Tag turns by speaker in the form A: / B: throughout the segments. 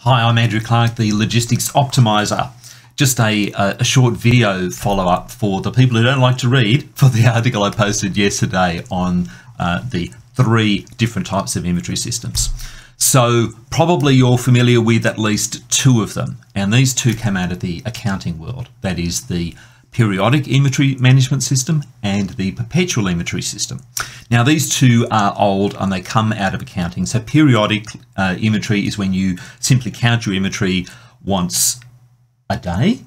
A: Hi, I'm Andrew Clark, the Logistics Optimizer. Just a short video follow-up for the people who don't like to read for the article I posted yesterday on the 3 different types of inventory systems. So probably you're familiar with at least 2 of them, and these 2 came out of the accounting world. That is the periodic inventory management system and the perpetual inventory system. Now these 2 are old and they come out of accounting. So periodic inventory is when you simply count your inventory once a day,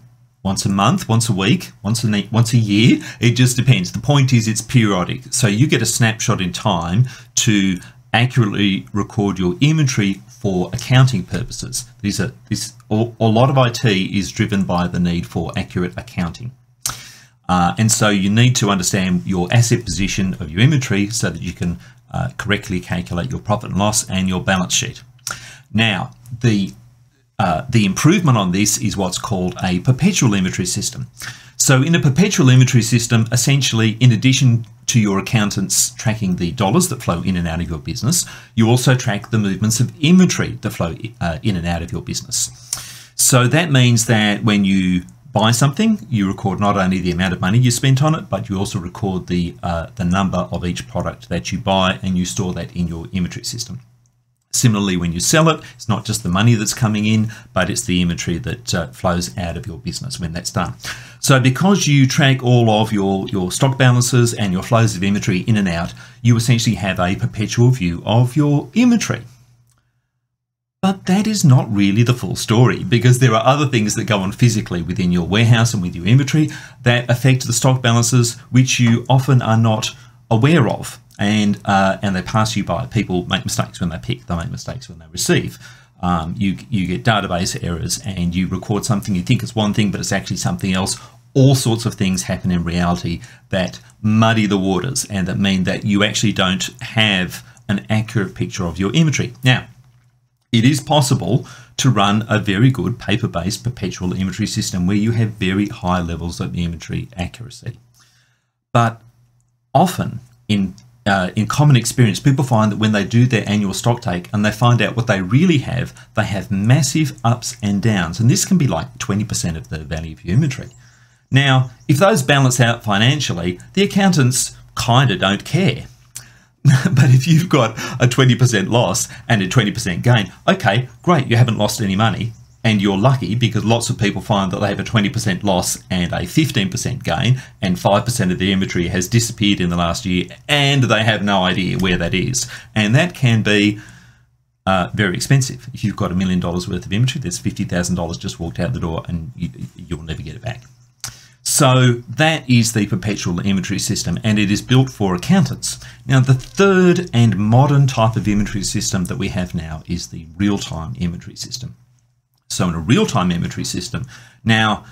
A: once a month, once a week, once a year. It just depends. The point is it's periodic. So you get a snapshot in time to accurately record your inventory for accounting purposes. A lot of IT is driven by the need for accurate accounting. And so you need to understand your asset position of your inventory so that you can correctly calculate your profit and loss and your balance sheet. Now, the improvement on this is what's called a perpetual inventory system. So in a perpetual inventory system, essentially, in addition to your accountants tracking the dollars that flow in and out of your business, you also track the movements of inventory that flow in and out of your business. So that means that when you buy something, you record not only the amount of money you spent on it, but you also record the number of each product that you buy, and you store that in your inventory system. Similarly, when you sell it, it's not just the money that's coming in, but it's the inventory that flows out of your business when that's done. So because you track all of your stock balances and your flows of inventory in and out, you essentially have a perpetual view of your inventory. But that is not really the full story, because there are other things that go on physically within your warehouse and with your inventory that affect the stock balances, which you often are not aware of, and they pass you by. People make mistakes when they pick, they make mistakes when they receive. You get database errors and you record something, you think it's one thing, but it's actually something else. All sorts of things happen in reality that muddy the waters and that mean that you actually don't have an accurate picture of your inventory. Now, it is possible to run a very good paper-based perpetual inventory system where you have very high levels of inventory accuracy. But often in common experience, people find that when they do their annual stock take and they find out what they really have, they have massive ups and downs. And this can be like 20% of the value of your inventory. Now, if those balance out financially, the accountants kind of don't care. But if you've got a 20% loss and a 20% gain, okay, great, you haven't lost any money, and you're lucky because lots of people find that they have a 20% loss and a 15% gain, and 5% of the inventory has disappeared in the last year, and they have no idea where that is. And that can be very expensive. If you've got $1 million worth of inventory, there's $50,000 just walked out the door, and you'll never get it back. So that is the perpetual inventory system, and it is built for accountants. Now, the third and modern type of inventory system that we have now is the real-time inventory system. So in a real-time inventory system, now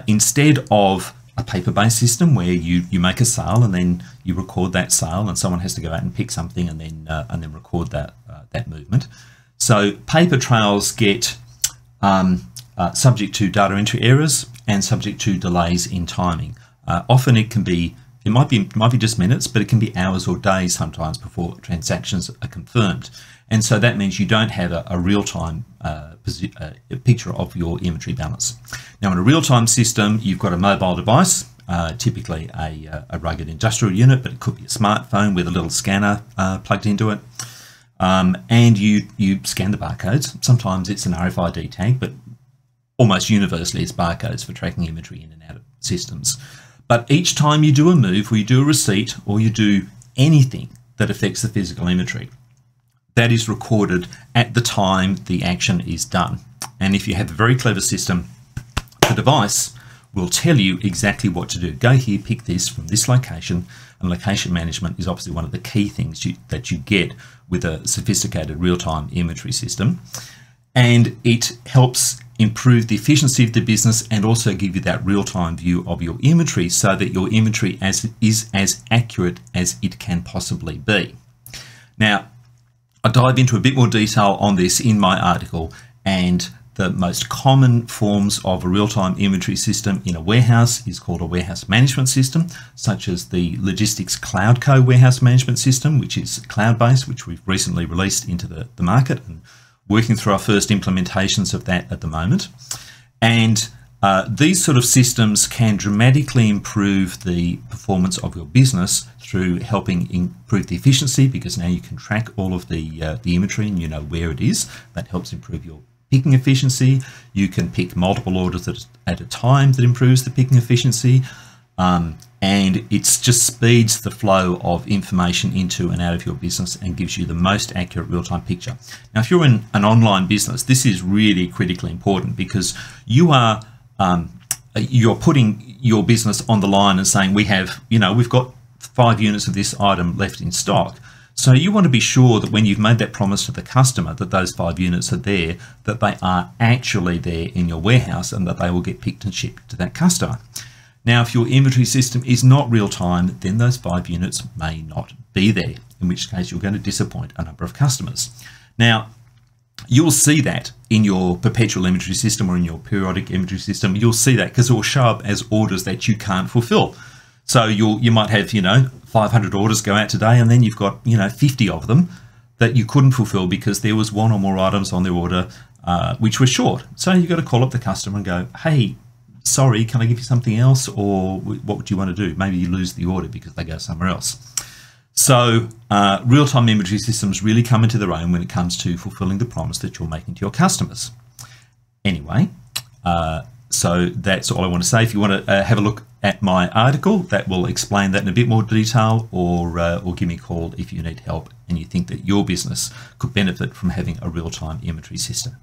A: instead of a paper-based system where you make a sale and then you record that sale and someone has to go out and pick something and then record that movement. So paper trails get subject to data entry errors and subject to delays in timing. Often it might be just minutes, but it can be hours or days sometimes before transactions are confirmed. And so that means you don't have a real-time picture of your inventory balance. Now, in a real-time system, you've got a mobile device, typically a rugged industrial unit, but it could be a smartphone with a little scanner plugged into it. And you scan the barcodes. Sometimes it's an RFID tag, but almost universally it's barcodes for tracking inventory in and out of systems. But each time you do a move, or you do a receipt, or you do anything that affects the physical inventory, that is recorded at the time the action is done. And if you have a very clever system, the device will tell you exactly what to do. Go here, pick this from this location, and location management is obviously one of the key things that you get with a sophisticated real-time inventory system. And it helps improve the efficiency of the business and also give you that real-time view of your inventory so that your inventory is as accurate as it can possibly be. Now, I dive into a bit more detail on this in my article, and the most common forms of a real-time inventory system in a warehouse is called a warehouse management system, such as the Logistics Cloud Co warehouse management system, which is cloud-based, which we've recently released into the market and working through our first implementations of that at the moment. And these sort of systems can dramatically improve the performance of your business through helping improve the efficiency, because now you can track all of the inventory and you know where it is. That helps improve your picking efficiency. You can pick multiple orders at a time. That improves the picking efficiency. And it just speeds the flow of information into and out of your business and gives you the most accurate real-time picture. Now, if you're in an online business, this is really critically important, because you're putting your business on the line and saying, we've got 5 units of this item left in stock. So you want to be sure that when you've made that promise to the customer that those 5 units are there, that they are actually there in your warehouse and that they will get picked and shipped to that customer. Now, if your inventory system is not real time, then those 5 units may not be there, in which case you're going to disappoint a number of customers. Now, you'll see that in your perpetual inventory system or in your periodic inventory system. You'll see that because it will show up as orders that you can't fulfill. So you might have 500 orders go out today, and then you've got 50 of them that you couldn't fulfill because there was 1 or more items on their order which were short. So you've got to call up the customer and go, hey, sorry, can I give you something else? Or what would you want to do? Maybe you lose the order because they go somewhere else. So real-time inventory systems really come into their own when it comes to fulfilling the promise that you're making to your customers. Anyway, so that's all I want to say. If you want to have a look at my article, that will explain that in a bit more detail, or give me a call if you need help and you think that your business could benefit from having a real-time inventory system.